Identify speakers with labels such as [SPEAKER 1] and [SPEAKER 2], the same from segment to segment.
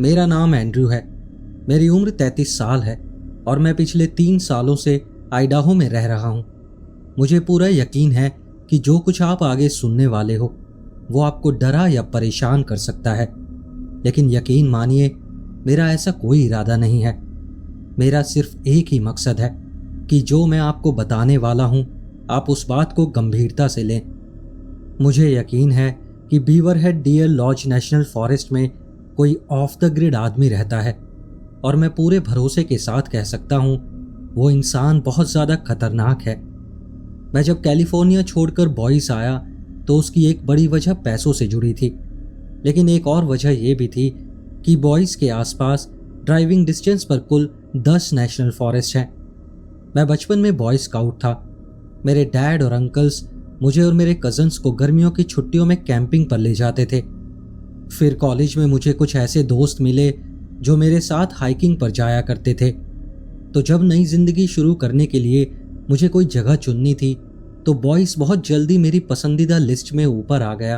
[SPEAKER 1] मेरा नाम एंड्रयू है। मेरी उम्र 33 साल है और मैं पिछले 3 सालों से आइडाहो में रह रहा हूँ। मुझे पूरा यकीन है कि जो कुछ आप आगे सुनने वाले हो वो आपको डरा या परेशान कर सकता है, लेकिन यकीन मानिए मेरा ऐसा कोई इरादा नहीं है। मेरा सिर्फ एक ही मकसद है कि जो मैं आपको बताने वाला हूँ आप उस बात को गंभीरता से लें। मुझे यकीन है कि बीवरहेड डियर लॉज नेशनल फॉरेस्ट में कोई ऑफ द ग्रिड आदमी रहता है और मैं पूरे भरोसे के साथ कह सकता हूँ वो इंसान बहुत ज़्यादा खतरनाक है। मैं जब कैलिफोर्निया छोड़कर बॉइस आया तो उसकी एक बड़ी वजह पैसों से जुड़ी थी, लेकिन एक और वजह यह भी थी कि बॉइस के आसपास ड्राइविंग डिस्टेंस पर कुल 10 नेशनल फॉरेस्ट हैं। मैं बचपन में बॉय स्काउट था। मेरे डैड और अंकल्स मुझे और मेरे कज़न्स को गर्मियों की छुट्टियों में कैंपिंग पर ले जाते थे। फिर कॉलेज में मुझे कुछ ऐसे दोस्त मिले जो मेरे साथ हाइकिंग पर जाया करते थे। तो जब नई ज़िंदगी शुरू करने के लिए मुझे कोई जगह चुननी थी तो बॉयस बहुत जल्दी मेरी पसंदीदा लिस्ट में ऊपर आ गया,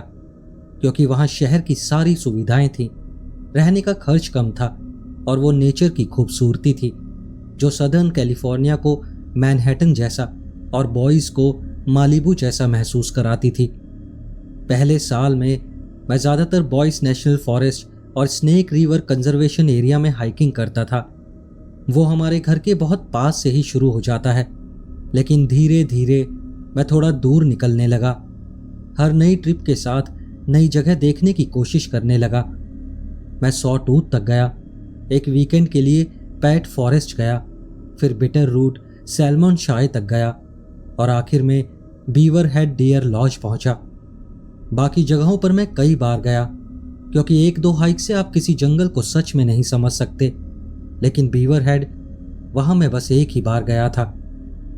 [SPEAKER 1] क्योंकि वहाँ शहर की सारी सुविधाएं थीं, रहने का खर्च कम था और वो नेचर की खूबसूरती थी जो सदर्न कैलिफोर्निया को मैनहट्टन जैसा और बॉयज़ को मालिबू जैसा महसूस कराती थी। पहले साल में मैं ज़्यादातर बॉयस नेशनल फॉरेस्ट और स्नेक रिवर कंजर्वेशन एरिया में हाइकिंग करता था। वो हमारे घर के बहुत पास से ही शुरू हो जाता है, लेकिन धीरे धीरे मैं थोड़ा दूर निकलने लगा। हर नई ट्रिप के साथ नई जगह देखने की कोशिश करने लगा। मैं सॉटूथ तक गया, एक वीकेंड के लिए पैट फॉरेस्ट गया, फिर बिटर रूट सैल्मन शाय तक गया और आखिर में बीवरहेड डियर लॉज पहुंचा। बाकी जगहों पर मैं कई बार गया, क्योंकि 1-2 हाइक से आप किसी जंगल को सच में नहीं समझ सकते, लेकिन बीवरहेड वहां मैं बस एक ही बार गया था।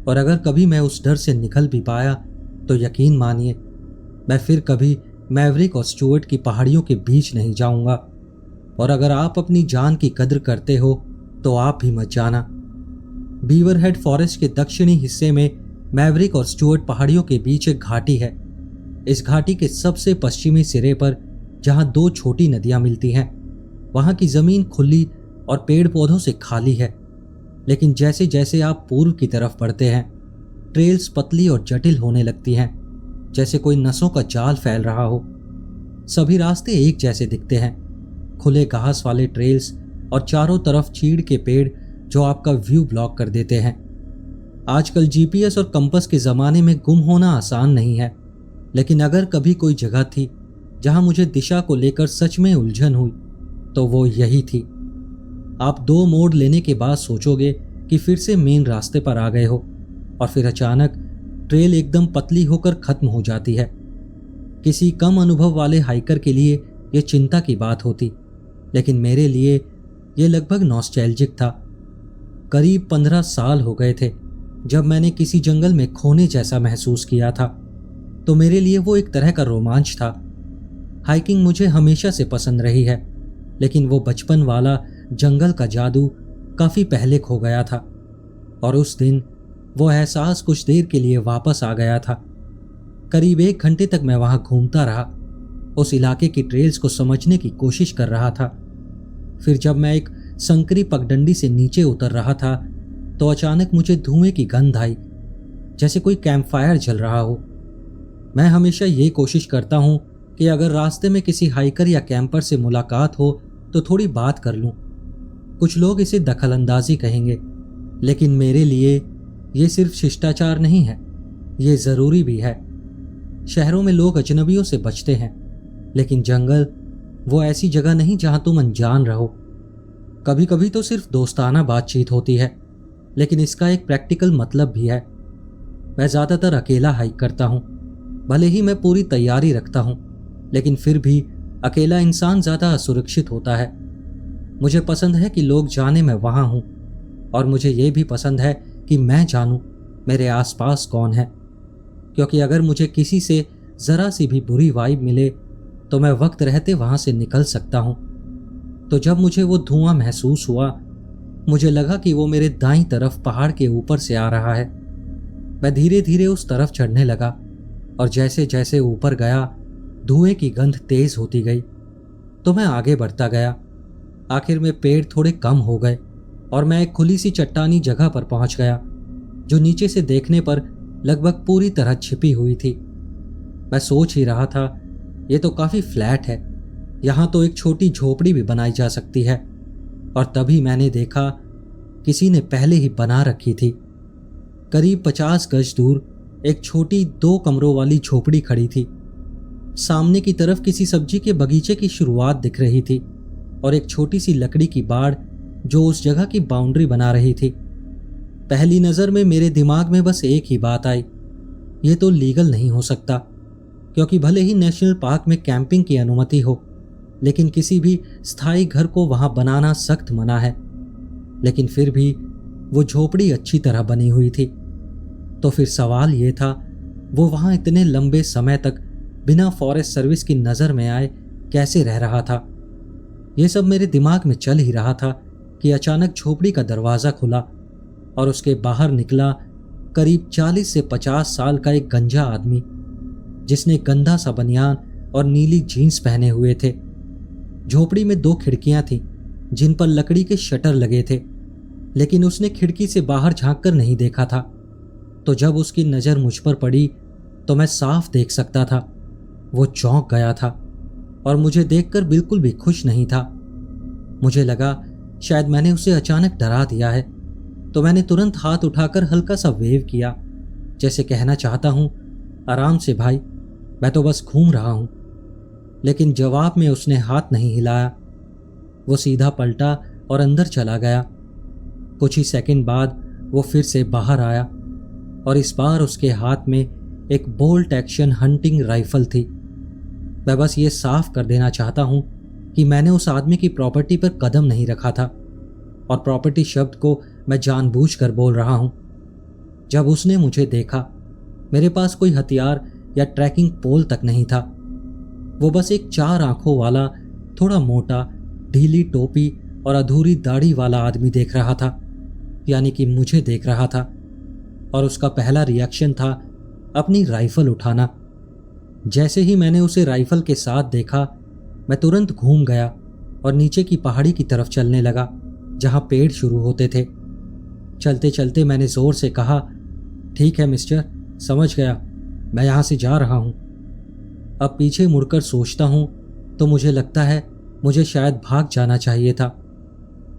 [SPEAKER 1] और अगर कभी मैं उस डर से निकल भी पाया तो यकीन मानिए मैं फिर कभी मैवरिक और स्टुअर्ट की पहाड़ियों के बीच नहीं जाऊंगा। और अगर आप अपनी जान की कद्र करते हो तो आप भी मत जाना। बीवरहेड फॉरेस्ट के दक्षिणी हिस्से में मैवरिक और स्टुअर्ट पहाड़ियों के बीच एक घाटी है। इस घाटी के सबसे पश्चिमी सिरे पर जहां 2 छोटी नदियां मिलती हैं, वहां की जमीन खुली और पेड़ पौधों से खाली है, लेकिन जैसे जैसे आप पूर्व की तरफ बढ़ते हैं ट्रेल्स पतली और जटिल होने लगती हैं, जैसे कोई नसों का जाल फैल रहा हो। सभी रास्ते एक जैसे दिखते हैं, खुले घास वाले ट्रेल्स और चारों तरफ चीड़ के पेड़ जो आपका व्यू ब्लॉक कर देते हैं। आजकल जीपीएस और कंपास के ज़माने में गुम होना आसान नहीं है, लेकिन अगर कभी कोई जगह थी जहां मुझे दिशा को लेकर सच में उलझन हुई तो वो यही थी। आप 2 मोड़ लेने के बाद सोचोगे कि फिर से मेन रास्ते पर आ गए हो, और फिर अचानक ट्रेल एकदम पतली होकर खत्म हो जाती है। किसी कम अनुभव वाले हाइकर के लिए यह चिंता की बात होती, लेकिन मेरे लिए यह लगभग नॉस्टैल्जिक था। करीब 15 साल हो गए थे जब मैंने किसी जंगल में खोने जैसा महसूस किया था, तो मेरे लिए वो एक तरह का रोमांच था। हाइकिंग मुझे हमेशा से पसंद रही है, लेकिन वो बचपन वाला जंगल का जादू काफ़ी पहले खो गया था, और उस दिन वो एहसास कुछ देर के लिए वापस आ गया था। करीब 1 घंटे तक मैं वहाँ घूमता रहा, उस इलाके की ट्रेल्स को समझने की कोशिश कर रहा था। फिर जब मैं एक संकरी पगडंडी से नीचे उतर रहा था तो अचानक मुझे धुएं की गंध आई, जैसे कोई कैंपफायर जल रहा हो। मैं हमेशा ये कोशिश करता हूँ कि अगर रास्ते में किसी हाइकर या कैंपर से मुलाकात हो तो थोड़ी बात कर लूँ। कुछ लोग इसे दखलंदाजी कहेंगे, लेकिन मेरे लिए ये सिर्फ शिष्टाचार नहीं है, ये ज़रूरी भी है। शहरों में लोग अजनबियों से बचते हैं, लेकिन जंगल वो ऐसी जगह नहीं जहां तुम अनजान रहो। कभी कभी तो सिर्फ दोस्ताना बातचीत होती है, लेकिन इसका एक प्रैक्टिकल मतलब भी है। मैं ज़्यादातर अकेला हाइक करता हूँ। भले ही मैं पूरी तैयारी रखता हूँ, लेकिन फिर भी अकेला इंसान ज़्यादा असुरक्षित होता है। मुझे पसंद है कि लोग जाने मैं वहाँ हूँ, और मुझे ये भी पसंद है कि मैं जानूँ मेरे आसपास कौन है, क्योंकि अगर मुझे किसी से ज़रा सी भी बुरी वाइब मिले तो मैं वक्त रहते वहाँ से निकल सकता हूँ। तो जब मुझे वो धुआं महसूस हुआ, मुझे लगा कि वो मेरे दाईं तरफ पहाड़ के ऊपर से आ रहा है। मैं धीरे धीरे उस तरफ चढ़ने लगा, और जैसे जैसे ऊपर गया धुएं की गंध तेज होती गई, तो मैं आगे बढ़ता गया। आखिर में पेड़ थोड़े कम हो गए और मैं एक खुली सी चट्टानी जगह पर पहुंच गया, जो नीचे से देखने पर लगभग पूरी तरह छिपी हुई थी। मैं सोच ही रहा था, ये तो काफी फ्लैट है, यहां तो एक छोटी झोपड़ी भी बनाई जा सकती है। और तभी मैंने देखा किसी ने पहले ही बना रखी थी। करीब 50 गज दूर एक छोटी 2 कमरों वाली झोपड़ी खड़ी थी। सामने की तरफ किसी सब्जी के बगीचे की शुरुआत दिख रही थी और एक छोटी सी लकड़ी की बाड़ जो उस जगह की बाउंड्री बना रही थी। पहली नज़र में मेरे दिमाग में बस एक ही बात आई, ये तो लीगल नहीं हो सकता, क्योंकि भले ही नेशनल पार्क में कैंपिंग की अनुमति हो, लेकिन किसी भी स्थायी घर को वहां बनाना सख्त मना है। लेकिन फिर भी वो झोपड़ी अच्छी तरह बनी हुई थी। तो फिर सवाल ये था, वो वहां इतने लंबे समय तक बिना फॉरेस्ट सर्विस की नज़र में आए कैसे रह रहा था। ये सब मेरे दिमाग में चल ही रहा था कि अचानक झोपड़ी का दरवाज़ा खुला और उसके बाहर निकला करीब 40 से 50 साल का एक गंजा आदमी, जिसने गंदा सा बनियान और नीली जीन्स पहने हुए थे। झोपड़ी में 2 खिड़कियां थीं जिन पर लकड़ी के शटर लगे थे, लेकिन उसने खिड़की से बाहर झांक कर नहीं देखा था। तो जब उसकी नज़र मुझ पर पड़ी तो मैं साफ देख सकता था, वो चौंक गया था और मुझे देखकर बिल्कुल भी खुश नहीं था। मुझे लगा शायद मैंने उसे अचानक डरा दिया है, तो मैंने तुरंत हाथ उठाकर हल्का सा वेव किया, जैसे कहना चाहता हूं, आराम से भाई, मैं तो बस घूम रहा हूं। लेकिन जवाब में उसने हाथ नहीं हिलाया। वो सीधा पलटा और अंदर चला गया। कुछ ही सेकंड बाद वो फिर से बाहर आया और इस बार उसके हाथ में एक बोल्ट एक्शन हंटिंग राइफल थी। मैं बस ये साफ कर देना चाहता हूं कि मैंने उस आदमी की प्रॉपर्टी पर कदम नहीं रखा था, और प्रॉपर्टी शब्द को मैं जानबूझकर बोल रहा हूं। जब उसने मुझे देखा, मेरे पास कोई हथियार या ट्रैकिंग पोल तक नहीं था। वो बस एक 4 आंखों वाला, थोड़ा मोटा, ढीली टोपी और अधूरी दाढ़ी वाला आदमी देख रहा था, यानी कि मुझे देख रहा था। और उसका पहला रिएक्शन था अपनी राइफल उठाना। जैसे ही मैंने उसे राइफल के साथ देखा, मैं तुरंत घूम गया और नीचे की पहाड़ी की तरफ चलने लगा जहां पेड़ शुरू होते थे। चलते चलते मैंने जोर से कहा, ठीक है मिस्टर, समझ गया, मैं यहां से जा रहा हूं। अब पीछे मुड़कर सोचता हूं तो मुझे लगता है मुझे शायद भाग जाना चाहिए था,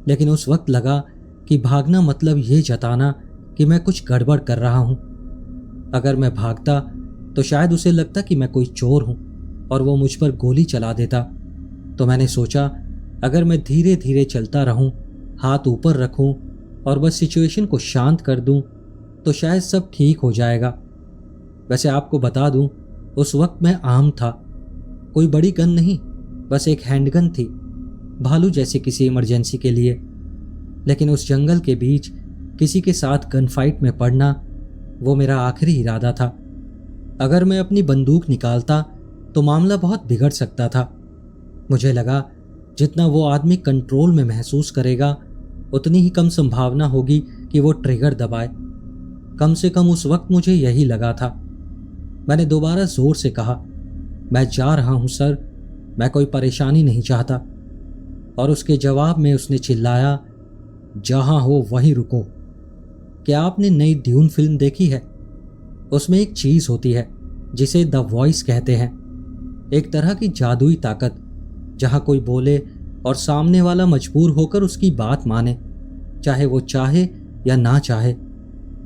[SPEAKER 1] लेकिन उस वक्त लगा कि भागना मतलब ये जताना कि मैं कुछ गड़बड़ कर रहा हूं। अगर मैं भागता तो शायद उसे लगता कि मैं कोई चोर हूं और वो मुझ पर गोली चला देता। तो मैंने सोचा, अगर मैं धीरे धीरे चलता रहूं, हाथ ऊपर रखूं और बस सिचुएशन को शांत कर दूं, तो शायद सब ठीक हो जाएगा। वैसे आपको बता दूं, उस वक्त मैं आम था, कोई बड़ी गन नहीं, बस एक हैंडगन थी, भालू जैसे किसी इमरजेंसी के लिए। लेकिन उस जंगल के बीच किसी के साथ गन फाइट में पड़ना, वो मेरा आखिरी इरादा था। अगर मैं अपनी बंदूक निकालता तो मामला बहुत बिगड़ सकता था। मुझे लगा जितना वो आदमी कंट्रोल में महसूस करेगा, उतनी ही कम संभावना होगी कि वो ट्रिगर दबाए। कम से कम उस वक्त मुझे यही लगा था। मैंने दोबारा जोर से कहा, मैं जा रहा हूं सर, मैं कोई परेशानी नहीं चाहता। और उसके जवाब में उसने चिल्लाया, जहां हो वहीं रुको। क्या आपने नई ड्यून फिल्म देखी है? उसमें एक चीज होती है जिसे द वॉइस कहते हैं, एक तरह की जादुई ताकत, जहां कोई बोले और सामने वाला मजबूर होकर उसकी बात माने, चाहे वो चाहे या ना चाहे।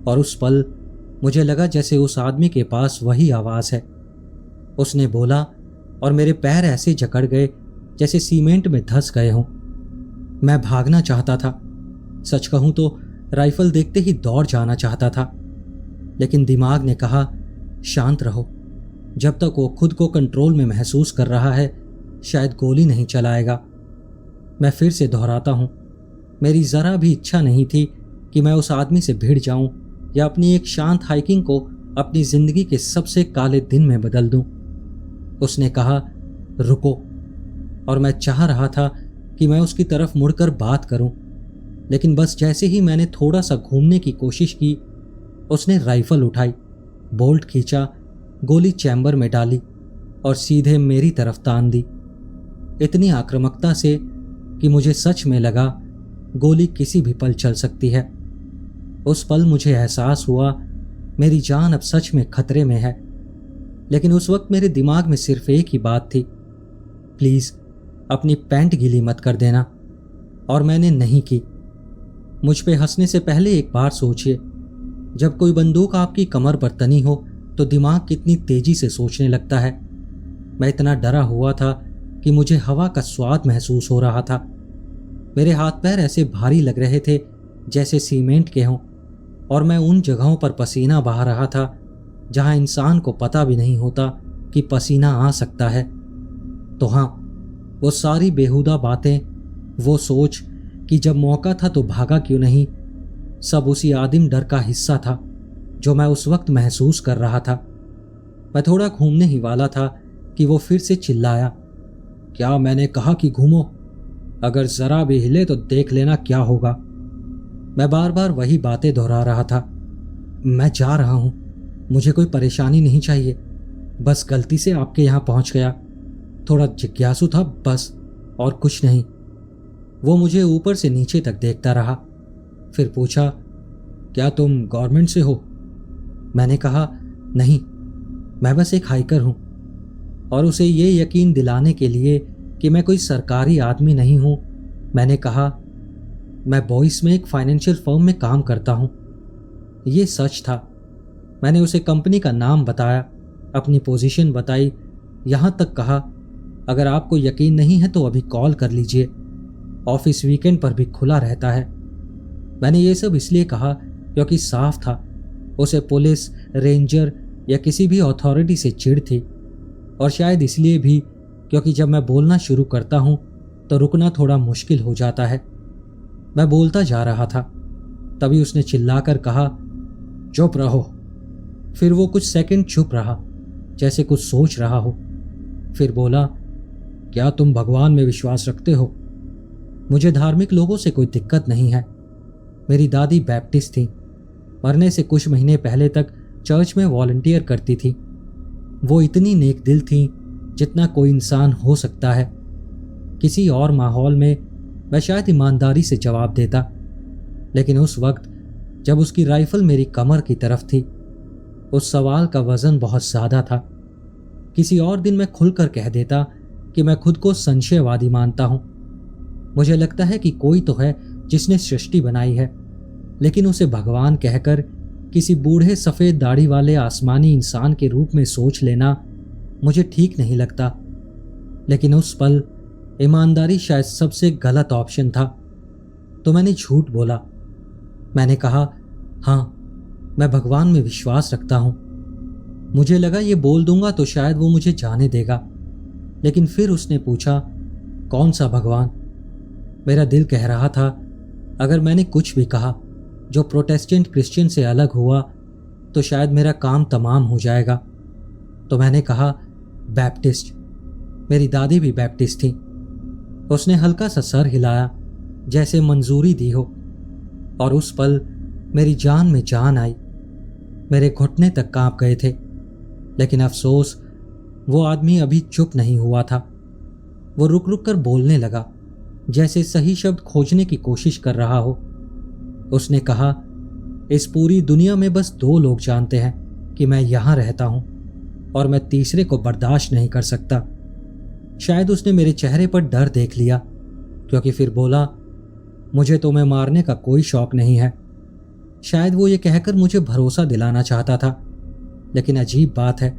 [SPEAKER 1] और उस पल मुझे लगा जैसे उस आदमी के पास वही आवाज है। उसने बोला और मेरे पैर ऐसे जकड़ गए जैसे सीमेंट में धंस गए हों। मैं भागना चाहता था, सच कहूं तो राइफल देखते ही दौड़ जाना चाहता था, लेकिन दिमाग ने कहा, शांत रहो, जब तक वो खुद को कंट्रोल में महसूस कर रहा है शायद गोली नहीं चलाएगा। मैं फिर से दोहराता हूं, मेरी जरा भी इच्छा नहीं थी कि मैं उस आदमी से भिड़ जाऊं या अपनी एक शांत हाइकिंग को अपनी जिंदगी के सबसे काले दिन में बदल दूं। उसने कहा, रुको, और मैं चाह रहा था कि मैं उसकी तरफ मुड़कर बात करूं, लेकिन बस जैसे ही मैंने थोड़ा सा घूमने की कोशिश की, उसने राइफल उठाई, बोल्ट खींचा, गोली चैम्बर में डाली और सीधे मेरी तरफ तान दी। इतनी आक्रामकता से कि मुझे सच में लगा गोली किसी भी पल चल सकती है। उस पल मुझे एहसास हुआ मेरी जान अब सच में खतरे में है। लेकिन उस वक्त मेरे दिमाग में सिर्फ एक ही बात थी, प्लीज अपनी पैंट गीली मत कर देना। और मैंने नहीं की। मुझ पे हंसने से पहले एक बार सोचिए, जब कोई बंदूक आपकी कमर पर तनी हो तो दिमाग कितनी तेजी से सोचने लगता है। मैं इतना डरा हुआ था कि मुझे हवा का स्वाद महसूस हो रहा था। मेरे हाथ पैर ऐसे भारी लग रहे थे जैसे सीमेंट के हों, और मैं उन जगहों पर पसीना बहा रहा था जहां इंसान को पता भी नहीं होता कि पसीना आ सकता है। तो हाँ, वो सारी बेहुदा बातें, वो सोच कि जब मौका था तो भागा क्यों नहीं, सब उसी आदिम डर का हिस्सा था जो मैं उस वक्त महसूस कर रहा था। मैं थोड़ा घूमने ही वाला था कि वो फिर से चिल्लाया, क्या मैंने कहा कि घूमो? अगर जरा भी हिले तो देख लेना क्या होगा। मैं बार बार वही बातें दोहरा रहा था। मैं जा रहा हूं, मुझे कोई परेशानी नहीं चाहिए, बस गलती से आपके यहां पहुंच गया, थोड़ा जिज्ञासु था बस, और कुछ नहीं। वो मुझे ऊपर से नीचे तक देखता रहा, फिर पूछा, क्या तुम गवर्नमेंट से हो? मैंने कहा, नहीं, मैं बस एक हाइकर हूं। और उसे ये यकीन दिलाने के लिए कि मैं कोई सरकारी आदमी नहीं हूं, मैंने कहा, मैं बॉइस में एक फाइनेंशियल फर्म में काम करता हूं। ये सच था। मैंने उसे कंपनी का नाम बताया, अपनी पोजीशन बताई, यहां तक कहा, अगर आपको यकीन नहीं है तो अभी कॉल कर लीजिए, ऑफिस वीकेंड पर भी खुला रहता है। मैंने ये सब इसलिए कहा क्योंकि साफ था उसे पुलिस, रेंजर या किसी भी अथॉरिटी से चिढ़ थी, और शायद इसलिए भी क्योंकि जब मैं बोलना शुरू करता हूं तो रुकना थोड़ा मुश्किल हो जाता है। मैं बोलता जा रहा था, तभी उसने चिल्लाकर कहा, चुप रहो। फिर वो कुछ सेकंड चुप रहा, जैसे कुछ सोच रहा हो, फिर बोला, क्या तुम भगवान में विश्वास रखते हो? मुझे धार्मिक लोगों से कोई दिक्कत नहीं है। मेरी दादी बैप्टिस्ट थी, मरने से कुछ महीने पहले तक चर्च में वॉलंटियर करती थी। वो इतनी नेक दिल थी जितना कोई इंसान हो सकता है। किसी और माहौल में मैं शायद ईमानदारी से जवाब देता, लेकिन उस वक्त जब उसकी राइफल मेरी कमर की तरफ थी, उस सवाल का वजन बहुत ज्यादा था। किसी और दिन मैं खुलकर कह देता कि मैं खुद को संशयवादी मानता हूं। मुझे लगता है कि कोई तो है जिसने सृष्टि बनाई है, लेकिन उसे भगवान कहकर किसी बूढ़े सफेद दाढ़ी वाले आसमानी इंसान के रूप में सोच लेना मुझे ठीक नहीं लगता। लेकिन उस पल ईमानदारी शायद सबसे गलत ऑप्शन था, तो मैंने झूठ बोला। मैंने कहा, हाँ, मैं भगवान में विश्वास रखता हूं। मुझे लगा ये बोल दूंगा तो शायद वो मुझे जाने देगा, लेकिन फिर उसने पूछा, कौन सा भगवान? मेरा दिल कह रहा था, अगर मैंने कुछ भी कहा जो प्रोटेस्टेंट क्रिश्चियन से अलग हुआ तो शायद मेरा काम तमाम हो जाएगा। तो मैंने कहा, बैप्टिस्ट। मेरी दादी भी बैप्टिस्ट थी। उसने हल्का सा सर हिलाया, जैसे मंजूरी दी हो, और उस पल मेरी जान में जान आई। मेरे घुटने तक कांप गए थे, लेकिन अफसोस वो आदमी अभी चुप नहीं हुआ था। वो रुक रुक कर बोलने लगा, जैसे सही शब्द खोजने की कोशिश कर रहा हो। उसने कहा, इस पूरी दुनिया में बस 2 लोग जानते हैं कि मैं यहां रहता हूं, और मैं तीसरे को बर्दाश्त नहीं कर सकता। शायद उसने मेरे चेहरे पर डर देख लिया, क्योंकि फिर बोला, मुझे तुम्हें मारने का कोई शौक नहीं है। शायद वो ये कहकर मुझे भरोसा दिलाना चाहता था, लेकिन अजीब बात है,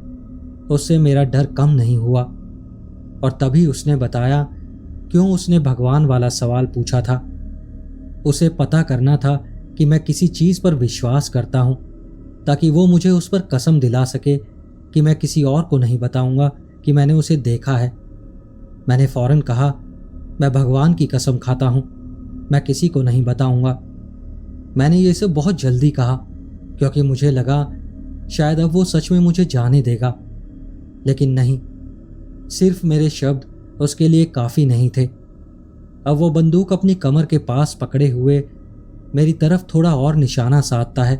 [SPEAKER 1] उससे मेरा डर कम नहीं हुआ। और तभी उसने बताया क्यों उसने भगवान वाला सवाल पूछा था। उसे पता करना था कि मैं किसी चीज पर विश्वास करता हूं, ताकि वो मुझे उस पर कसम दिला सके कि मैं किसी और को नहीं बताऊंगा कि मैंने उसे देखा है। मैंने फौरन कहा, मैं भगवान की कसम खाता हूं, मैं किसी को नहीं बताऊंगा। मैंने ये सब बहुत जल्दी कहा, क्योंकि मुझे लगा शायद अब वो सच में मुझे जाने देगा, लेकिन नहीं, सिर्फ मेरे शब्द उसके लिए काफी नहीं थे। अब वो बंदूक अपनी कमर के पास पकड़े हुए मेरी तरफ थोड़ा और निशाना साधता है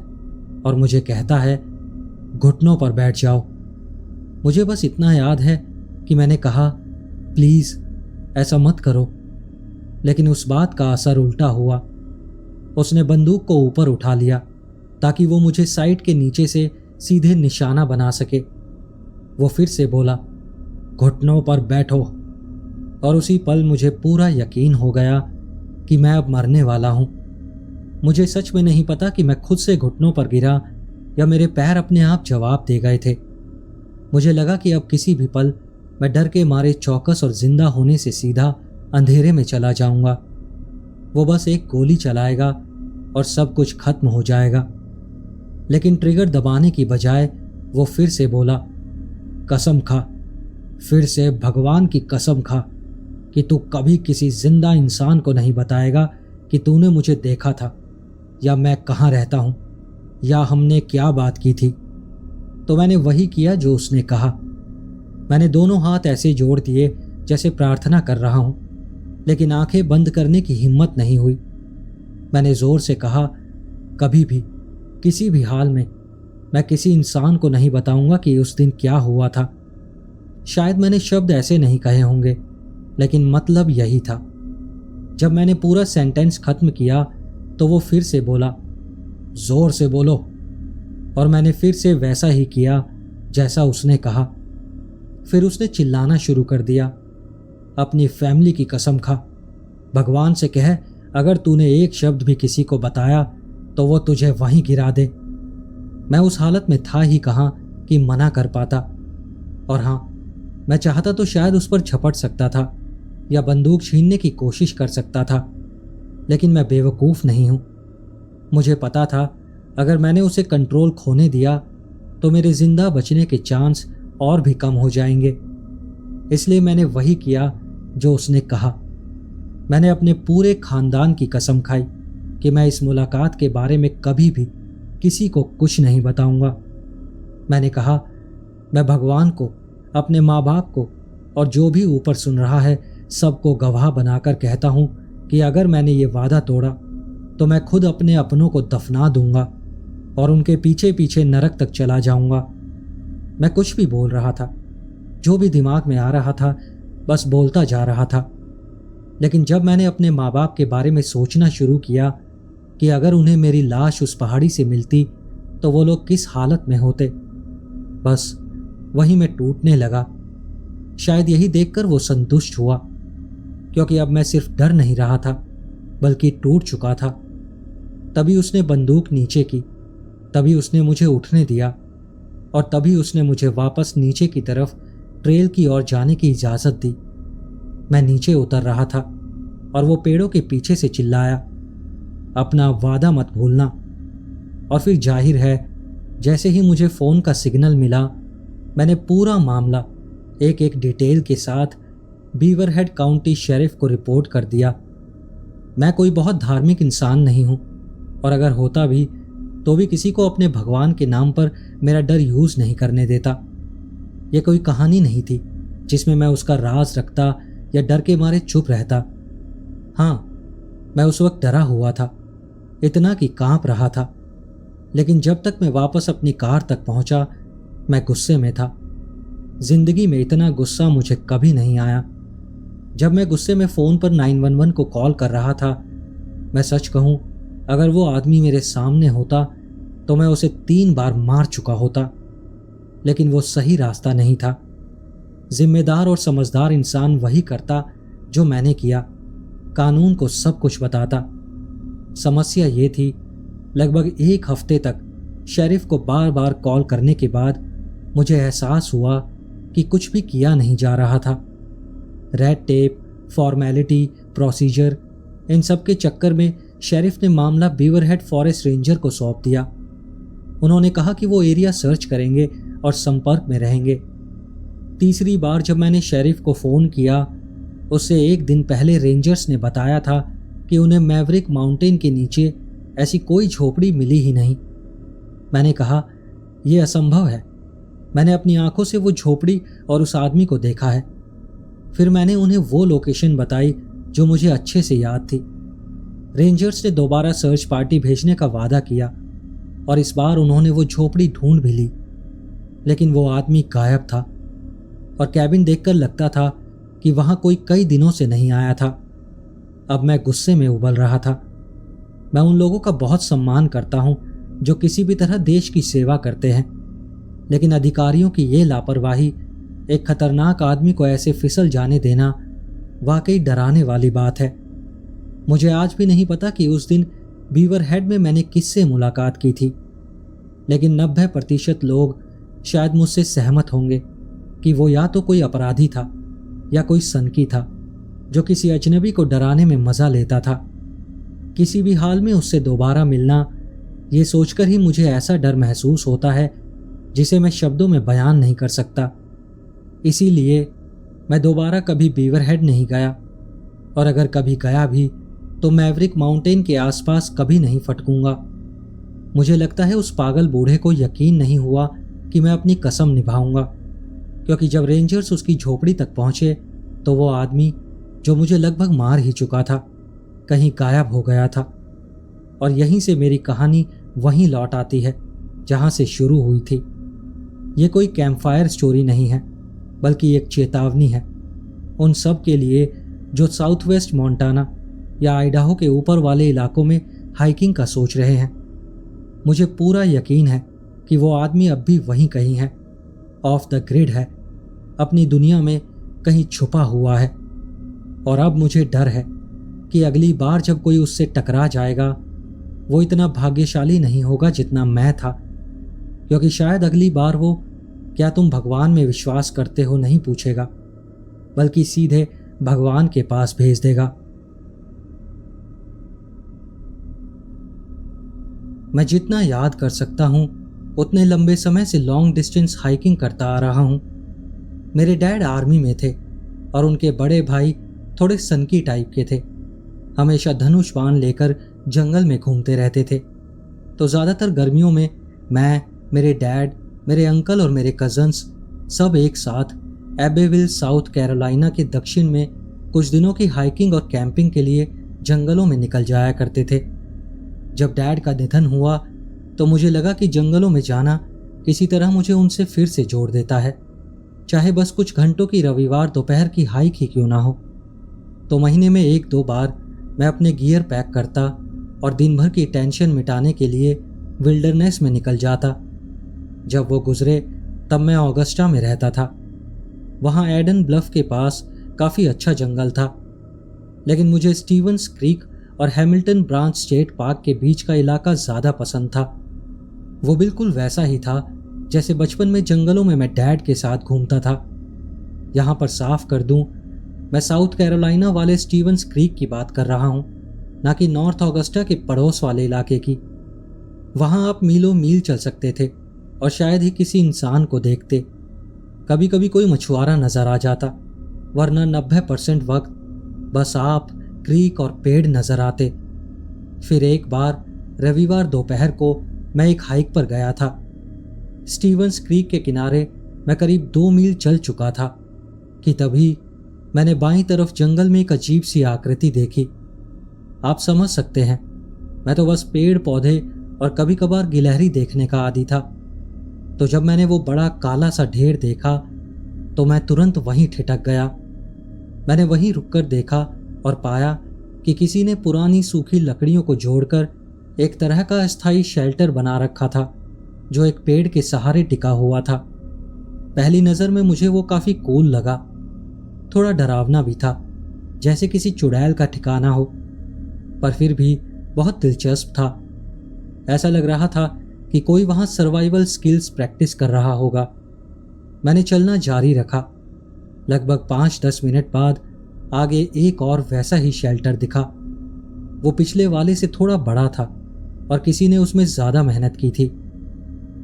[SPEAKER 1] और मुझे कहता है, घुटनों पर बैठ जाओ। मुझे बस इतना याद है कि मैंने कहा, प्लीज ऐसा मत करो। लेकिन उस बात का असर उल्टा हुआ। उसने बंदूक को ऊपर उठा लिया ताकि वो मुझे साइड के नीचे से सीधे निशाना बना सके। वो फिर से बोला, घुटनों पर बैठो। और उसी पल मुझे पूरा यकीन हो गया कि मैं अब मरने वाला हूं। मुझे सच में नहीं पता कि मैं खुद से घुटनों पर गिरा या मेरे पैर अपने आप जवाब दे गए थे। मुझे लगा कि अब किसी भी पल मैं डर के मारे चौकस और जिंदा होने से सीधा अंधेरे में चला जाऊंगा। वो बस एक गोली चलाएगा और सब कुछ खत्म हो जाएगा। लेकिन ट्रिगर दबाने की बजाय वो फिर से बोला, कसम खा, फिर से भगवान की कसम खा कि तू कभी किसी जिंदा इंसान को नहीं बताएगा कि तूने मुझे देखा था या मैं कहाँ रहता हूँ या हमने क्या बात की थी। तो मैंने वही किया जो उसने कहा। मैंने दोनों हाथ ऐसे जोड़ दिए जैसे प्रार्थना कर रहा हूं, लेकिन आंखें बंद करने की हिम्मत नहीं हुई। मैंने जोर से कहा, कभी भी किसी भी हाल में मैं किसी इंसान को नहीं बताऊंगा कि उस दिन क्या हुआ था। शायद मैंने शब्द ऐसे नहीं कहे होंगे, लेकिन मतलब यही था। जब मैंने पूरा सेंटेंस खत्म किया तो वो फिर से बोला, जोर से बोलो। और मैंने फिर से वैसा ही किया जैसा उसने कहा। फिर उसने चिल्लाना शुरू कर दिया, अपनी फैमिली की कसम खा, भगवान से कह अगर तूने एक शब्द भी किसी को बताया तो वो तुझे वहीं गिरा दे। मैं उस हालत में था ही कहाँ कि मना कर पाता। और हाँ, मैं चाहता तो शायद उस पर झपट सकता था या बंदूक छीनने की कोशिश कर सकता था, लेकिन मैं बेवकूफ़ नहीं हूं। मुझे पता था अगर मैंने उसे कंट्रोल खोने दिया तो मेरे जिंदा बचने के चांस और भी कम हो जाएंगे। इसलिए मैंने वही किया जो उसने कहा। मैंने अपने पूरे खानदान की कसम खाई कि मैं इस मुलाकात के बारे में कभी भी किसी को कुछ नहीं बताऊंगा। मैंने कहा, मैं भगवान को, अपने माँ बाप को और जो भी ऊपर सुन रहा है सबको गवाह बनाकर कहता हूं कि अगर मैंने ये वादा तोड़ा तो मैं खुद अपने अपनों को दफना दूंगा और उनके पीछे पीछे नरक तक चला जाऊंगा। मैं कुछ भी बोल रहा था, जो भी दिमाग में आ रहा था बस बोलता जा रहा था। लेकिन जब मैंने अपने माँ बाप के बारे में सोचना शुरू किया कि अगर उन्हें मेरी लाश उस पहाड़ी से मिलती तो वो लोग किस हालत में होते, बस वहीं मैं टूटने लगा। शायद यही देखकर वो संतुष्ट हुआ, क्योंकि अब मैं सिर्फ डर नहीं रहा था बल्कि टूट चुका था। तभी उसने बंदूक नीचे की, तभी उसने मुझे उठने दिया और तभी उसने मुझे वापस नीचे की तरफ ट्रेल की ओर जाने की इजाज़त दी। मैं नीचे उतर रहा था और वो पेड़ों के पीछे से चिल्लाया, अपना वादा मत भूलना। और फिर जाहिर है जैसे ही मुझे फ़ोन का सिग्नल मिला मैंने पूरा मामला एक एक डिटेल के साथ बीवरहेड काउंटी शेरिफ को रिपोर्ट कर दिया। मैं कोई बहुत धार्मिक इंसान नहीं हूँ और अगर होता भी तो भी किसी को अपने भगवान के नाम पर मेरा डर यूज़ नहीं करने देता। यह कोई कहानी नहीं थी जिसमें मैं उसका राज रखता या डर के मारे चुप रहता। हाँ, मैं उस वक्त डरा हुआ था, इतना कि कांप रहा था। लेकिन जब तक मैं वापस अपनी कार तक पहुंचा मैं गुस्से में था। जिंदगी में इतना गुस्सा मुझे कभी नहीं आया। जब मैं गुस्से में फ़ोन पर 911 को कॉल कर रहा था, मैं सच कहूँ अगर वो आदमी मेरे सामने होता तो मैं उसे 3 बार मार चुका होता। लेकिन वो सही रास्ता नहीं था। जिम्मेदार और समझदार इंसान वही करता जो मैंने किया, कानून को सब कुछ बताता। समस्या ये थी, लगभग 1 हफ्ते तक शेरिफ को बार बार कॉल करने के बाद मुझे एहसास हुआ कि कुछ भी किया नहीं जा रहा था। रेड टेप, फॉर्मेलिटी, प्रोसीजर, इन सब के चक्कर में शेरिफ ने मामला बीवरहेड फॉरेस्ट रेंजर को सौंप दिया। उन्होंने कहा कि वो एरिया सर्च करेंगे और संपर्क में रहेंगे। तीसरी बार जब मैंने शेरिफ को फ़ोन किया, उससे 1 दिन पहले रेंजर्स ने बताया था कि उन्हें मैवरिक माउंटेन के नीचे ऐसी कोई झोपड़ी मिली ही नहीं। मैंने कहा, यह असंभव है, मैंने अपनी आंखों से वो झोपड़ी और उस आदमी को देखा है। फिर मैंने उन्हें वो लोकेशन बताई जो मुझे अच्छे से याद थी। रेंजर्स ने दोबारा सर्च पार्टी भेजने का वादा किया और इस बार उन्होंने वो झोपड़ी ढूंढ भी ली, लेकिन वो आदमी गायब था और कैबिन देखकर लगता था कि वहां कोई कई दिनों से नहीं आया था। अब मैं गुस्से में उबल रहा था। मैं उन लोगों का बहुत सम्मान करता हूं जो किसी भी तरह देश की सेवा करते हैं, लेकिन अधिकारियों की ये लापरवाही, एक खतरनाक आदमी को ऐसे फिसल जाने देना, वाकई डराने वाली बात है। मुझे आज भी नहीं पता कि उस दिन बीवर हेड में मैंने किससे मुलाकात की थी, लेकिन 90% लोग शायद मुझसे सहमत होंगे कि वो या तो कोई अपराधी था या कोई सनकी था जो किसी अजनबी को डराने में मजा लेता था। किसी भी हाल में उससे दोबारा मिलना, ये सोचकर ही मुझे ऐसा डर महसूस होता है जिसे मैं शब्दों में बयान नहीं कर सकता। इसीलिए मैं दोबारा कभी बीवर हेड नहीं गया, और अगर कभी गया भी तो मैवरिक माउंटेन के आसपास कभी नहीं फटकूंगा। मुझे लगता है उस पागल बूढ़े को यकीन नहीं हुआ कि मैं अपनी कसम निभाऊंगा, क्योंकि जब रेंजर्स उसकी झोपड़ी तक पहुंचे तो वो आदमी जो मुझे लगभग मार ही चुका था कहीं गायब हो गया था। और यहीं से मेरी कहानी वहीं लौट आती है जहां से शुरू हुई थी। ये कोई कैंपफायर स्टोरी नहीं है, बल्कि एक चेतावनी है उन सब के लिए जो साउथ वेस्ट मोंटाना या आइडाहो के ऊपर वाले इलाकों में हाइकिंग का सोच रहे हैं। मुझे पूरा यकीन है कि वो आदमी अब भी वहीं कहीं है, ऑफ द ग्रिड है, अपनी दुनिया में कहीं छुपा हुआ है। और अब मुझे डर है कि अगली बार जब कोई उससे टकरा जाएगा वो इतना भाग्यशाली नहीं होगा जितना मैं था, क्योंकि शायद अगली बार वो क्या तुम भगवान में विश्वास करते हो नहीं पूछेगा, बल्कि सीधे भगवान के पास भेज देगा। मैं जितना याद कर सकता हूं उतने लंबे समय से लॉन्ग डिस्टेंस हाइकिंग करता आ रहा हूं। मेरे डैड आर्मी में थे और उनके बड़े भाई थोड़े सनकी टाइप के थे, हमेशा धनुष बाण लेकर जंगल में घूमते रहते थे। तो ज़्यादातर गर्मियों में मैं, मेरे डैड, मेरे अंकल और मेरे कज़न्स सब एक साथ एबेविल साउथ कैरोलिना के दक्षिण में कुछ दिनों की हाइकिंग और कैंपिंग के लिए जंगलों में निकल जाया करते थे। जब डैड का निधन हुआ तो मुझे लगा कि जंगलों में जाना किसी तरह मुझे उनसे फिर से जोड़ देता है, चाहे बस कुछ घंटों की रविवार दोपहर की हाइक ही क्यों ना हो। तो महीने में 1-2 बार मैं अपने गियर पैक करता और दिन भर की टेंशन मिटाने के लिए विल्डरनेस में निकल जाता। जब वो गुजरे तब मैं ऑगस्टा में रहता था। वहाँ एडन ब्लफ के पास काफ़ी अच्छा जंगल था, लेकिन मुझे स्टीवंस क्रीक और हैमिल्टन ब्रांच स्टेट पार्क के बीच का इलाका ज़्यादा पसंद था। वो बिल्कुल वैसा ही था जैसे बचपन में जंगलों में मैं डैड के साथ घूमता था। यहाँ पर साफ कर दूं, मैं साउथ कैरोलिना वाले स्टीवंस क्रीक की बात कर रहा हूँ, ना कि नॉर्थ ऑगस्टा के पड़ोस वाले इलाके की। वहाँ आप मीलों मील चल सकते थे और शायद ही किसी इंसान को देखते। कभी कभी कोई मछुआरा नजर आ जाता, वरना 90% वक्त बस आप, क्रीक और पेड़ नजर आते। फिर एक बार रविवार दोपहर को मैं एक हाइक पर गया था। स्टीवंस क्रीक के किनारे मैं करीब 2 मील चल चुका था कि तभी मैंने बाईं तरफ जंगल में एक अजीब सी आकृति देखी। आप समझ सकते हैं, मैं तो बस पेड़ पौधे और कभी कभार गिलहरी देखने का आदी था। तो जब मैंने वो बड़ा काला सा ढेर देखा तो मैं तुरंत वहीं ठिठक गया। मैंने वहीं रुककर देखा और पाया कि किसी ने पुरानी सूखी लकड़ियों को जोड़कर एक तरह का अस्थायी शेल्टर बना रखा था जो एक पेड़ के सहारे टिका हुआ था। पहली नज़र में मुझे वो काफ़ी कूल लगा, थोड़ा डरावना भी था, जैसे किसी चुड़ैल का ठिकाना हो, पर फिर भी बहुत दिलचस्प था। ऐसा लग रहा था कि कोई वहाँ सर्वाइवल स्किल्स प्रैक्टिस कर रहा होगा। मैंने चलना जारी रखा। लगभग 5-10 मिनट बाद आगे एक और वैसा ही शेल्टर दिखा। वो पिछले वाले से थोड़ा बड़ा था और किसी ने उसमें ज़्यादा मेहनत की थी।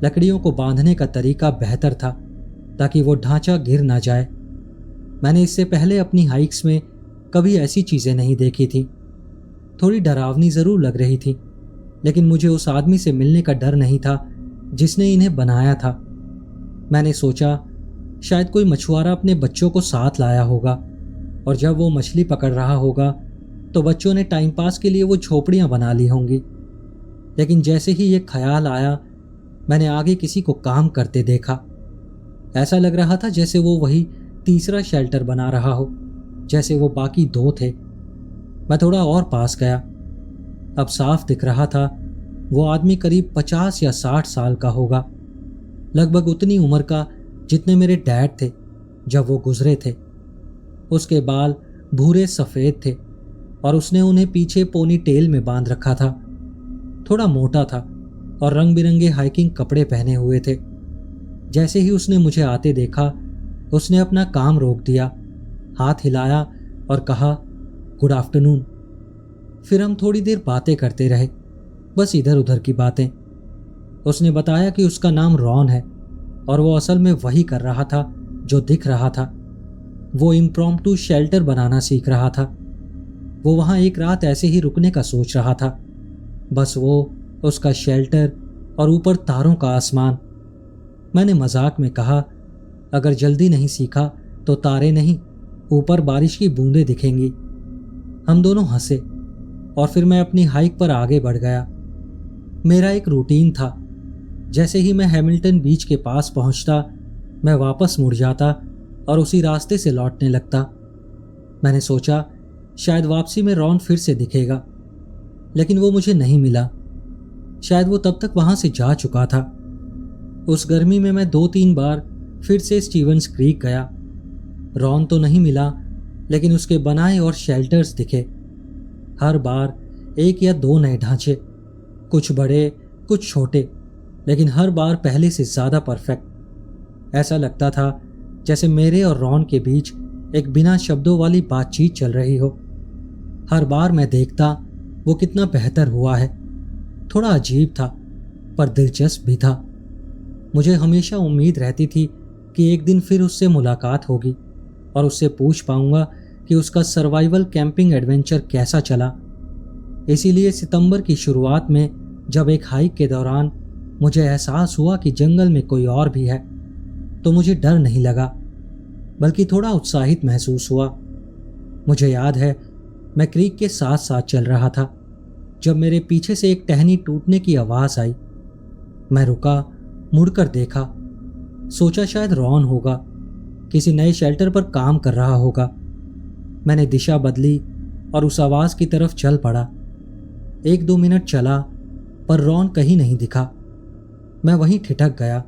[SPEAKER 1] लकड़ियों को बांधने का तरीका बेहतर था ताकि वो ढांचा गिर ना जाए। मैंने इससे पहले अपनी हाइक्स में कभी ऐसी चीज़ें नहीं देखी थी। थोड़ी डरावनी ज़रूर लग रही थी, लेकिन मुझे उस आदमी से मिलने का डर नहीं था जिसने इन्हें बनाया था। मैंने सोचा शायद कोई मछुआरा अपने बच्चों को साथ लाया होगा और जब वो मछली पकड़ रहा होगा तो बच्चों ने टाइम पास के लिए वो झोपड़ियाँ बना ली होंगी। लेकिन जैसे ही ये ख्याल आया मैंने आगे किसी को काम करते देखा। ऐसा लग रहा था जैसे वो वही तीसरा शेल्टर बना रहा हो, जैसे वो बाकी 2 थे। मैं थोड़ा और पास गया। अब साफ दिख रहा था वो आदमी करीब 50 या 60 साल का होगा, लगभग उतनी उम्र का जितने मेरे डैड थे जब वो गुजरे थे। उसके बाल भूरे सफ़ेद थे और उसने उन्हें पीछे पोनी टेल में बांध रखा था। थोड़ा मोटा था और रंग बिरंगे हाइकिंग कपड़े पहने हुए थे। जैसे ही उसने मुझे आते देखा, उसने अपना काम रोक दिया, हाथ हिलाया और कहा, गुड आफ्टरनून। फिर हम थोड़ी देर बातें करते रहे, बस इधर उधर की बातें। उसने बताया कि उसका नाम रॉन है और वो असल में वही कर रहा था जो दिख रहा था। वो इम्प्रॉम्प्टू शेल्टर बनाना सीख रहा था। वो वहाँ एक रात ऐसे ही रुकने का सोच रहा था। बस वो, उसका शेल्टर और ऊपर तारों का आसमान। मैंने मजाक में कहा, अगर जल्दी नहीं सीखा तो तारे नहीं, ऊपर बारिश की बूंदें दिखेंगी। हम दोनों हंसे और फिर मैं अपनी हाइक पर आगे बढ़ गया। मेरा एक रूटीन था। जैसे ही मैं हैमिल्टन बीच के पास पहुंचता, मैं वापस मुड़ जाता और उसी रास्ते से लौटने लगता। मैंने सोचा शायद वापसी में रॉन फिर से दिखेगा, लेकिन वो मुझे नहीं मिला। शायद वो तब तक वहां से जा चुका था। उस गर्मी में मैं 2-3 बार फिर से स्टीवंस क्रीक गया। रॉन तो नहीं मिला, लेकिन उसके बनाए और शेल्टर्स दिखे। हर बार 1 या 2 नए ढांचे, कुछ बड़े कुछ छोटे, लेकिन हर बार पहले से ज़्यादा परफेक्ट। ऐसा लगता था जैसे मेरे और रॉन के बीच एक बिना शब्दों वाली बातचीत चल रही हो। हर बार मैं देखता वो कितना बेहतर हुआ है। थोड़ा अजीब था पर दिलचस्प भी था। मुझे हमेशा उम्मीद रहती थी कि एक दिन फिर उससे मुलाकात होगी और उससे पूछ पाऊंगा कि उसका सर्वाइवल कैंपिंग एडवेंचर कैसा चला। इसीलिए सितंबर की शुरुआत में जब एक हाइक के दौरान मुझे एहसास हुआ कि जंगल में कोई और भी है, तो मुझे डर नहीं लगा, बल्कि थोड़ा उत्साहित महसूस हुआ। मुझे याद है मैं क्रीक के साथ साथ चल रहा था जब मेरे पीछे से एक टहनी टूटने की आवाज़ आई। मैं रुका, मुड़कर देखा। सोचा शायद रॉन होगा, किसी नए शेल्टर पर काम कर रहा होगा। मैंने दिशा बदली और उस आवाज़ की तरफ चल पड़ा। 1-2 मिनट चला पर रॉन कहीं नहीं दिखा। मैं वहीं ठिठक गया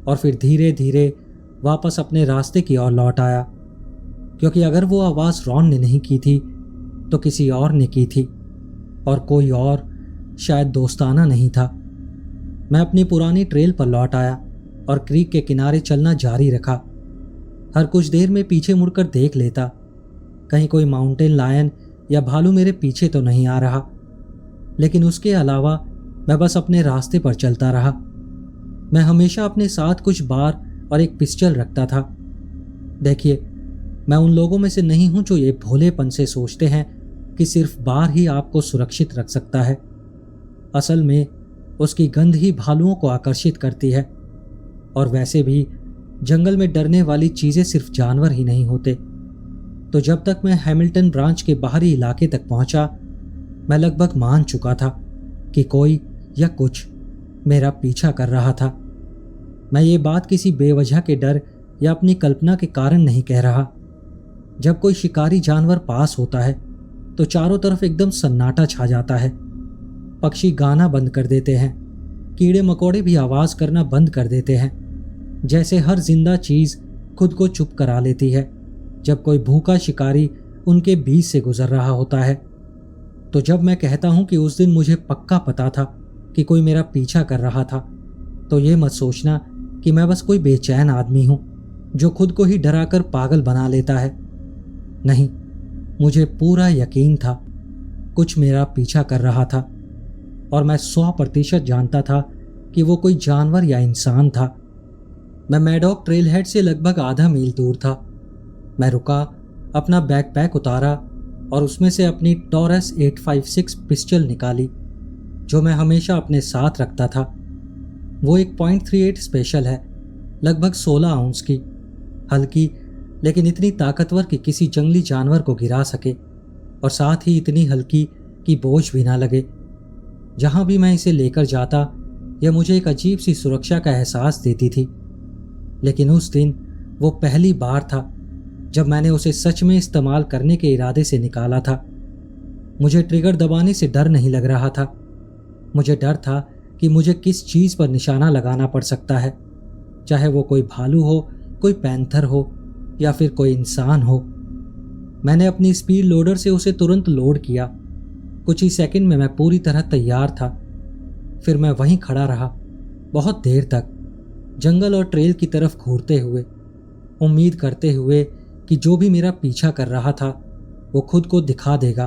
[SPEAKER 1] और फिर धीरे धीरे वापस अपने रास्ते की ओर लौट आया, क्योंकि अगर वो आवाज़ रॉन ने नहीं की थी तो किसी और ने की थी, और कोई और शायद दोस्ताना नहीं था। मैं अपनी पुरानी ट्रेल पर लौट आया और क्रीक के किनारे चलना जारी रखा। हर कुछ देर में पीछे मुड़कर देख लेता, कहीं कोई माउंटेन लायन या भालू मेरे पीछे तो नहीं आ रहा। लेकिन उसके अलावा मैं बस अपने रास्ते पर चलता रहा। मैं हमेशा अपने साथ कुछ बार और एक पिस्टल रखता था। देखिए, मैं उन लोगों में से नहीं हूं जो ये भोलेपन से सोचते हैं कि सिर्फ बार ही आपको सुरक्षित रख सकता है। असल में उसकी गंध ही भालुओं को आकर्षित करती है, और वैसे भी जंगल में डरने वाली चीज़ें सिर्फ जानवर ही नहीं होते। तो जब तक मैं हैमिल्टन ब्रांच के बाहरी इलाके तक पहुंचा, मैं लगभग मान चुका था कि कोई या कुछ मेरा पीछा कर रहा था। मैं ये बात किसी बेवजह के डर या अपनी कल्पना के कारण नहीं कह रहा। जब कोई शिकारी जानवर पास होता है तो चारों तरफ एकदम सन्नाटा छा जाता है। पक्षी गाना बंद कर देते हैं, कीड़े मकोड़े भी आवाज़ करना बंद कर देते हैं, जैसे हर जिंदा चीज़ खुद को चुप करा लेती है जब कोई भूखा शिकारी उनके बीच से गुजर रहा होता है। तो जब मैं कहता हूँ कि उस दिन मुझे पक्का पता था कि कोई मेरा पीछा कर रहा था, तो ये मत सोचना कि मैं बस कोई बेचैन आदमी हूँ जो खुद को ही डराकर पागल बना लेता है। नहीं, मुझे पूरा यकीन था कुछ मेरा पीछा कर रहा था, और मैं 100% जानता था कि वो कोई जानवर या इंसान था। मैं मैडॉक ट्रेल हेड से लगभग आधा मील दूर था। मैं रुका, अपना बैकपैक उतारा और उसमें से अपनी टॉरस 856 पिस्टल निकाली, जो मैं हमेशा अपने साथ रखता था। वो एक .38 स्पेशल है, लगभग 16 आउंस की, हल्की लेकिन इतनी ताकतवर कि किसी जंगली जानवर को गिरा सके, और साथ ही इतनी हल्की कि बोझ भी ना लगे। जहाँ भी मैं इसे लेकर जाता, यह मुझे एक अजीब सी सुरक्षा का एहसास देती थी। लेकिन उस दिन वो पहली बार था जब मैंने उसे सच में इस्तेमाल करने के इरादे से निकाला था। मुझे ट्रिगर दबाने से डर नहीं लग रहा था। मुझे डर था कि मुझे किस चीज़ पर निशाना लगाना पड़ सकता है, चाहे वो कोई भालू हो, कोई पैंथर हो या फिर कोई इंसान हो। मैंने अपनी स्पीड लोडर से उसे तुरंत लोड किया। कुछ ही सेकंड में मैं पूरी तरह तैयार था। फिर मैं वहीं खड़ा रहा बहुत देर तक, जंगल और ट्रेल की तरफ घूरते हुए, उम्मीद करते हुए कि जो भी मेरा पीछा कर रहा था वो खुद को दिखा देगा।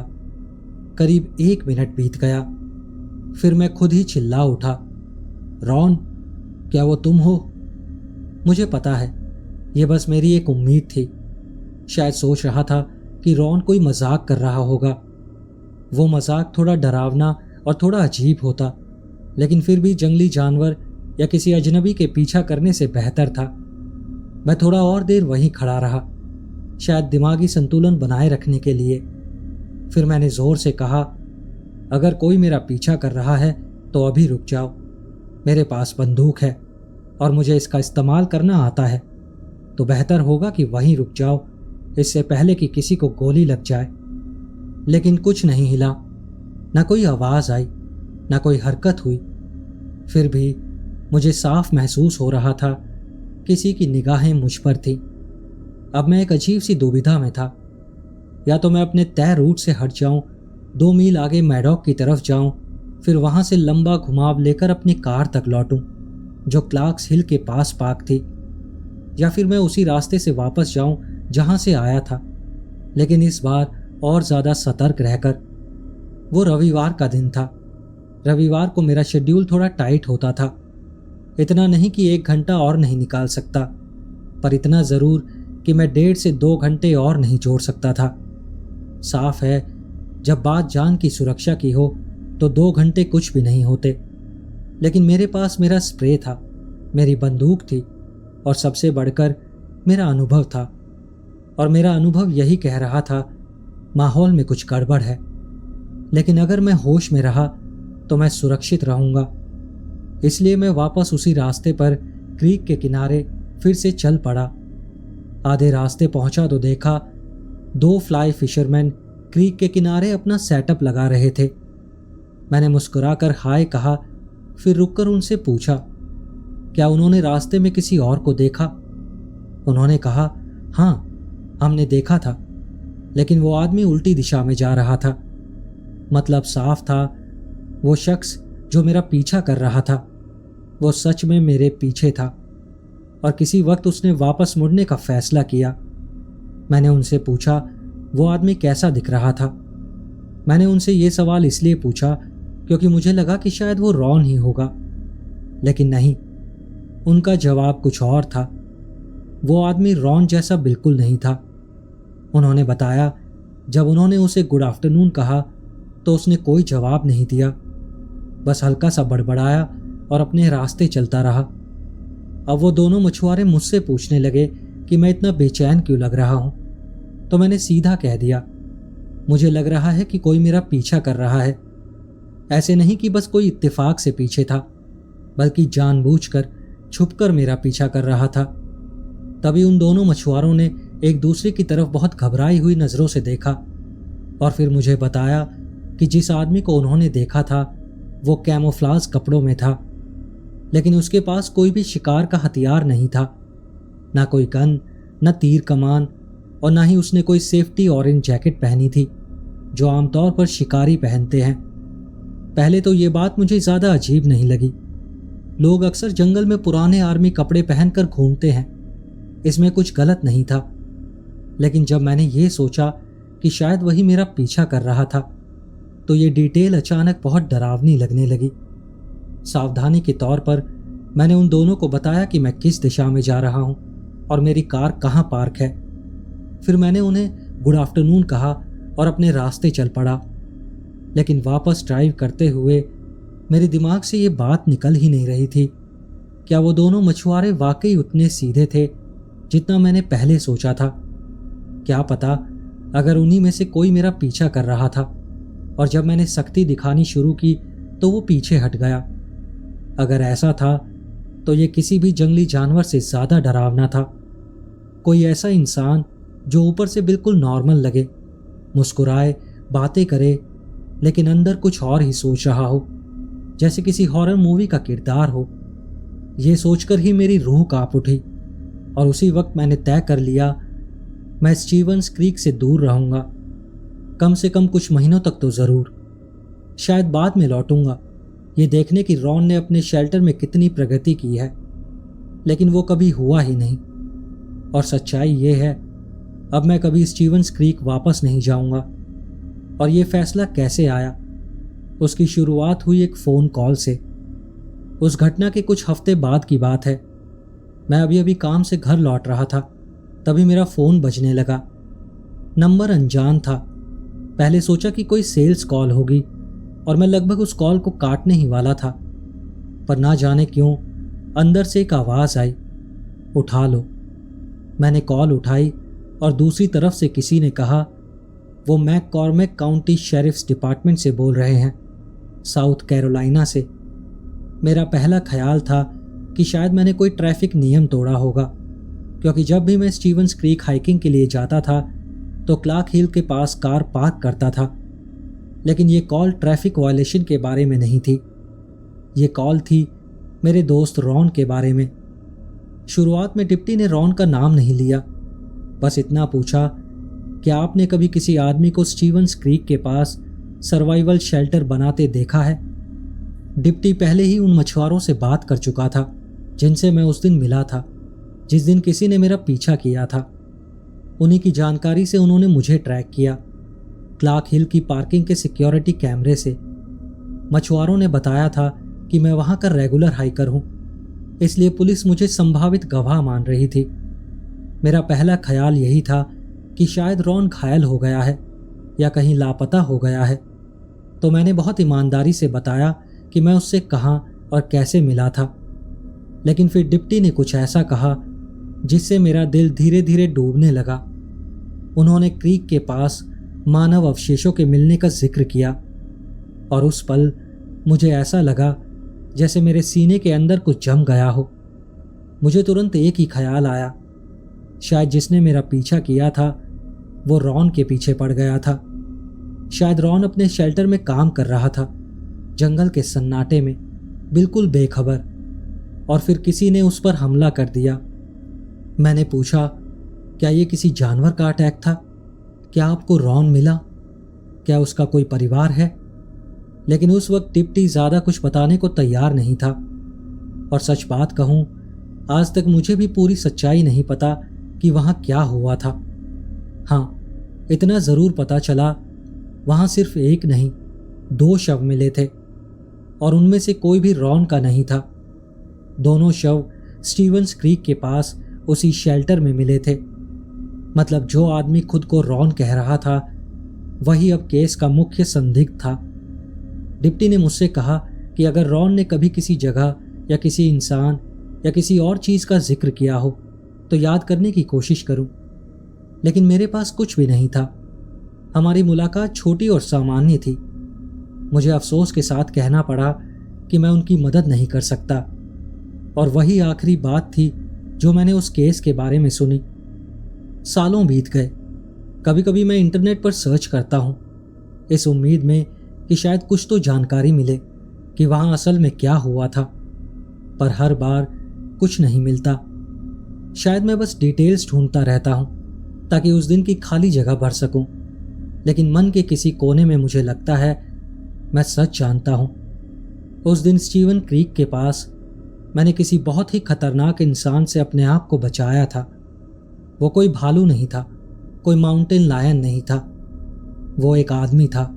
[SPEAKER 1] करीब 1 मिनट बीत गया। फिर मैं खुद ही चिल्ला उठा, रॉन, क्या वो तुम हो? मुझे पता है ये बस मेरी एक उम्मीद थी। शायद सोच रहा था कि रॉन कोई मजाक कर रहा होगा। वो मजाक थोड़ा डरावना और थोड़ा अजीब होता, लेकिन फिर भी जंगली जानवर या किसी अजनबी के पीछा करने से बेहतर था। मैं थोड़ा और देर वहीं खड़ा रहा, शायद दिमागी संतुलन बनाए रखने के लिए। फिर मैंने जोर से कहा, अगर कोई मेरा पीछा कर रहा है तो अभी रुक जाओ। मेरे पास बंदूक है और मुझे इसका इस्तेमाल करना आता है, तो बेहतर होगा कि वहीं रुक जाओ, इससे पहले कि किसी को गोली लग जाए। लेकिन कुछ नहीं हिला, ना कोई आवाज़ आई, ना कोई हरकत हुई। फिर भी मुझे साफ महसूस हो रहा था किसी की निगाहें मुझ पर थी। अब मैं एक अजीब सी दुविधा में था। या तो मैं अपने तय रूट से हट जाऊं, 2 मील आगे मैडॉक की तरफ जाऊं, फिर वहां से लंबा घुमाव लेकर अपनी कार तक लौटूं जो क्लार्क्स हिल के पास पार्क थी, या फिर मैं उसी रास्ते से वापस जाऊं जहां से आया था, लेकिन इस बार और ज़्यादा सतर्क रहकर। वो रविवार का दिन था। रविवार को मेरा शेड्यूल थोड़ा टाइट होता था। इतना नहीं कि 1 घंटा और नहीं निकाल सकता, पर इतना ज़रूर कि मैं 1.5 से 2 घंटे और नहीं जोड़ सकता था। साफ है, जब बात जान की सुरक्षा की हो तो 2 घंटे कुछ भी नहीं होते। लेकिन मेरे पास मेरा स्प्रे था, मेरी बंदूक थी और सबसे बढ़कर मेरा अनुभव था। और मेरा अनुभव यही कह रहा था, माहौल में कुछ गड़बड़ है। लेकिन अगर मैं होश में रहा तो मैं सुरक्षित रहूंगा। इसलिए मैं वापस उसी रास्ते पर क्रीक के किनारे फिर से चल पड़ा। आधे रास्ते पहुंचा तो देखा 2 फ्लाई फिशरमैन क्रीक के किनारे अपना सेटअप लगा रहे थे। मैंने मुस्कुराकर हाय कहा, फिर रुककर उनसे पूछा, क्या उन्होंने रास्ते में किसी और को देखा? उन्होंने कहा, हाँ, हमने देखा था, लेकिन वो आदमी उल्टी दिशा में जा रहा था। मतलब साफ था, वो शख्स जो मेरा पीछा कर रहा था वो सच में मेरे पीछे था और किसी वक्त उसने वापस मुड़ने का फैसला किया। मैंने उनसे पूछा, वो आदमी कैसा दिख रहा था? मैंने उनसे ये सवाल इसलिए पूछा क्योंकि मुझे लगा कि शायद वो रॉन ही होगा, लेकिन नहीं, उनका जवाब कुछ और था। वो आदमी रॉन जैसा बिल्कुल नहीं था। उन्होंने बताया, जब उन्होंने उसे गुड आफ्टरनून कहा तो उसने कोई जवाब नहीं दिया, बस हल्का सा बड़बड़ाया और अपने रास्ते चलता रहा। अब वो दोनों मछुआरे मुझसे पूछने लगे कि मैं इतना बेचैन क्यों लग रहा हूं, तो मैंने सीधा कह दिया, मुझे लग रहा है कि कोई मेरा पीछा कर रहा है। ऐसे नहीं कि बस कोई इत्तेफाक से पीछे था, बल्कि जानबूझकर छुपकर मेरा पीछा कर रहा था। तभी उन दोनों मछुआरों ने एक दूसरे की तरफ बहुत घबराई हुई नज़रों से देखा और फिर मुझे बताया कि जिस आदमी को उन्होंने देखा था वो कैमोफ्लाज कपड़ों में था, लेकिन उसके पास कोई भी शिकार का हथियार नहीं था, ना कोई गन, न तीर कमान, और ना ही उसने कोई सेफ्टी ऑरेंज जैकेट पहनी थी जो आमतौर पर शिकारी पहनते हैं। पहले तो ये बात मुझे ज़्यादा अजीब नहीं लगी। लोग अक्सर जंगल में पुराने आर्मी कपड़े पहनकर घूमते हैं, इसमें कुछ गलत नहीं था। लेकिन जब मैंने ये सोचा कि शायद वही मेरा पीछा कर रहा था, तो ये डिटेल अचानक बहुत डरावनी लगने लगी। सावधानी के तौर पर मैंने उन दोनों को बताया कि मैं किस दिशा में जा रहा हूं और मेरी कार कहाँ पार्क है। फिर मैंने उन्हें गुड आफ्टरनून कहा और अपने रास्ते चल पड़ा। लेकिन वापस ड्राइव करते हुए मेरे दिमाग से ये बात निकल ही नहीं रही थी, क्या वो दोनों मछुआरे वाकई उतने सीधे थे जितना मैंने पहले सोचा था? क्या पता अगर उन्हीं में से कोई मेरा पीछा कर रहा था और जब मैंने सख्ती दिखानी शुरू की तो वो पीछे हट गया। अगर ऐसा था तो ये किसी भी जंगली जानवर से ज़्यादा डरावना था। कोई ऐसा इंसान जो ऊपर से बिल्कुल नॉर्मल लगे, मुस्कुराए, बातें करे लेकिन अंदर कुछ और ही सोच रहा हो, जैसे किसी हॉरर मूवी का किरदार हो। ये सोचकर ही मेरी रूह कांप उठी और उसी वक्त मैंने तय कर लिया, मैं स्टीवंस क्रीक से दूर रहूंगा, कम से कम कुछ महीनों तक तो ज़रूर। शायद बाद में लौटूंगा, ये देखने की रॉन ने अपने शेल्टर में कितनी प्रगति की है, लेकिन वो कभी हुआ ही नहीं। और सच्चाई ये है, अब मैं कभी स्टीवंस क्रीक वापस नहीं जाऊंगा। और ये फैसला कैसे आया? उसकी शुरुआत हुई एक फ़ोन कॉल से। उस घटना के कुछ हफ्ते बाद की बात है। मैं अभी अभी काम से घर लौट रहा था, तभी मेरा फ़ोन बजने लगा। नंबर अनजान था। पहले सोचा कि कोई सेल्स कॉल होगी और मैं लगभग उस कॉल को काटने ही वाला था, पर ना जाने क्यों अंदर से एक आवाज़ आई, उठा लो। मैंने कॉल उठाई और दूसरी तरफ से किसी ने कहा, वो मैककॉर्मिक काउंटी शेरिफ्स डिपार्टमेंट से बोल रहे हैं, साउथ कैरोलिना से। मेरा पहला ख्याल था कि शायद मैंने कोई ट्रैफिक नियम तोड़ा होगा, क्योंकि जब भी मैं स्टीवंस क्रीक हाइकिंग के लिए जाता था तो क्लार्क हिल के पास कार पार्क करता था। लेकिन ये कॉल ट्रैफिक वायलेशन के बारे में नहीं थी। ये कॉल थी मेरे दोस्त रॉन के बारे में। शुरुआत में डिप्टी ने रॉन का नाम नहीं लिया, बस इतना पूछा, क्या आपने कभी किसी आदमी को स्टीवंस क्रीक के पास सर्वाइवल शेल्टर बनाते देखा है? डिप्टी पहले ही उन मछुआरों से बात कर चुका था जिनसे मैं उस दिन मिला था, जिस दिन किसी ने मेरा पीछा किया था। उन्हीं की जानकारी से उन्होंने मुझे ट्रैक किया, क्लार्क हिल की पार्किंग के सिक्योरिटी कैमरे से। मछुआरों ने बताया था कि मैं वहां का रेगुलर हाइकर हूं, इसलिए पुलिस मुझे संभावित गवाह मान रही थी। मेरा पहला ख्याल यही था कि शायद रॉन घायल हो गया है या कहीं लापता हो गया है, तो मैंने बहुत ईमानदारी से बताया कि मैं उससे कहाँ और कैसे मिला था। लेकिन फिर डिप्टी ने कुछ ऐसा कहा जिससे मेरा दिल धीरे धीरे डूबने लगा। उन्होंने क्रीक के पास मानव अवशेषों के मिलने का जिक्र किया और उस पल मुझे ऐसा लगा जैसे मेरे सीने के अंदर कुछ जम गया हो। मुझे तुरंत एक ही ख्याल आया, शायद जिसने मेरा पीछा किया था वो रॉन के पीछे पड़ गया था। शायद रॉन अपने शेल्टर में काम कर रहा था, जंगल के सन्नाटे में, बिल्कुल बेखबर, और फिर किसी ने उस पर हमला कर दिया। मैंने पूछा, क्या ये किसी जानवर का अटैक था? क्या आपको रॉन मिला? क्या उसका कोई परिवार है? लेकिन उस वक्त डिप्टी ज़्यादा कुछ बताने को तैयार नहीं था। और सच बात कहूँ, आज तक मुझे भी पूरी सच्चाई नहीं पता कि वहाँ क्या हुआ था। हाँ, इतना ज़रूर पता चला, वहाँ सिर्फ एक नहीं 2 शव मिले थे और उनमें से कोई भी रॉन का नहीं था। दोनों शव स्टीवंस क्रीक के पास उसी शेल्टर में मिले थे। मतलब जो आदमी खुद को रॉन कह रहा था वही अब केस का मुख्य संदिग्ध था। डिप्टी ने मुझसे कहा कि अगर रॉन ने कभी किसी जगह या किसी इंसान या किसी और चीज़ का जिक्र किया हो तो याद करने की कोशिश करूं, लेकिन मेरे पास कुछ भी नहीं था। हमारी मुलाकात छोटी और सामान्य थी। मुझे अफसोस के साथ कहना पड़ा कि मैं उनकी मदद नहीं कर सकता, और वही आखिरी बात थी जो मैंने उस केस के बारे में सुनी। सालों बीत गए। कभी कभी मैं इंटरनेट पर सर्च करता हूँ, इस उम्मीद में कि शायद कुछ तो जानकारी मिले कि वहाँ असल में क्या हुआ था, पर हर बार कुछ नहीं मिलता। शायद मैं बस डिटेल्स ढूंढता रहता हूँ ताकि उस दिन की खाली जगह भर सकूं, लेकिन मन के किसी कोने में मुझे लगता है मैं सच जानता हूँ। उस दिन स्टीवन क्रीक के पास मैंने किसी बहुत ही खतरनाक इंसान से अपने आप को बचाया था। वो कोई भालू नहीं था, कोई माउंटेन लायन नहीं था, वो एक आदमी था।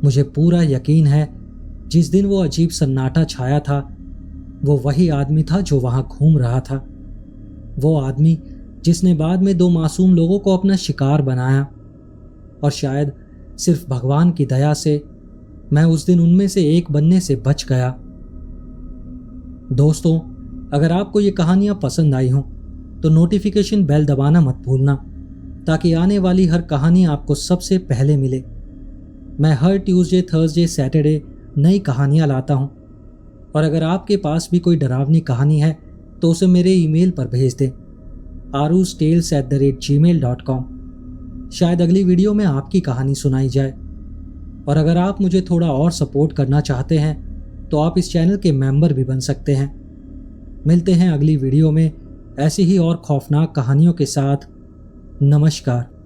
[SPEAKER 1] मुझे पूरा यकीन है जिस दिन वो अजीब सन्नाटा छाया था वो वही आदमी था जो वहां घूम रहा था। वो आदमी जिसने बाद में 2 मासूम लोगों को अपना शिकार बनाया, और शायद सिर्फ भगवान की दया से मैं उस दिन उनमें से एक बनने से बच गया। दोस्तों, अगर आपको ये कहानियाँ पसंद आई हों तो नोटिफिकेशन बेल दबाना मत भूलना, ताकि आने वाली हर कहानी आपको सबसे पहले मिले। मैं हर ट्यूसडे, थर्सडे, सैटरडे नई कहानियाँ लाता हूँ, और अगर आपके पास भी कोई डरावनी कहानी है तो उसे मेरे ईमेल पर भेज दें, arustales@gmail.com। शायद अगली वीडियो में आपकी कहानी सुनाई जाए। और अगर आप मुझे थोड़ा और सपोर्ट करना चाहते हैं तो आप इस चैनल के मेंबर भी बन सकते हैं। मिलते हैं अगली वीडियो में ऐसी ही और खौफनाक कहानियों के साथ। नमस्कार।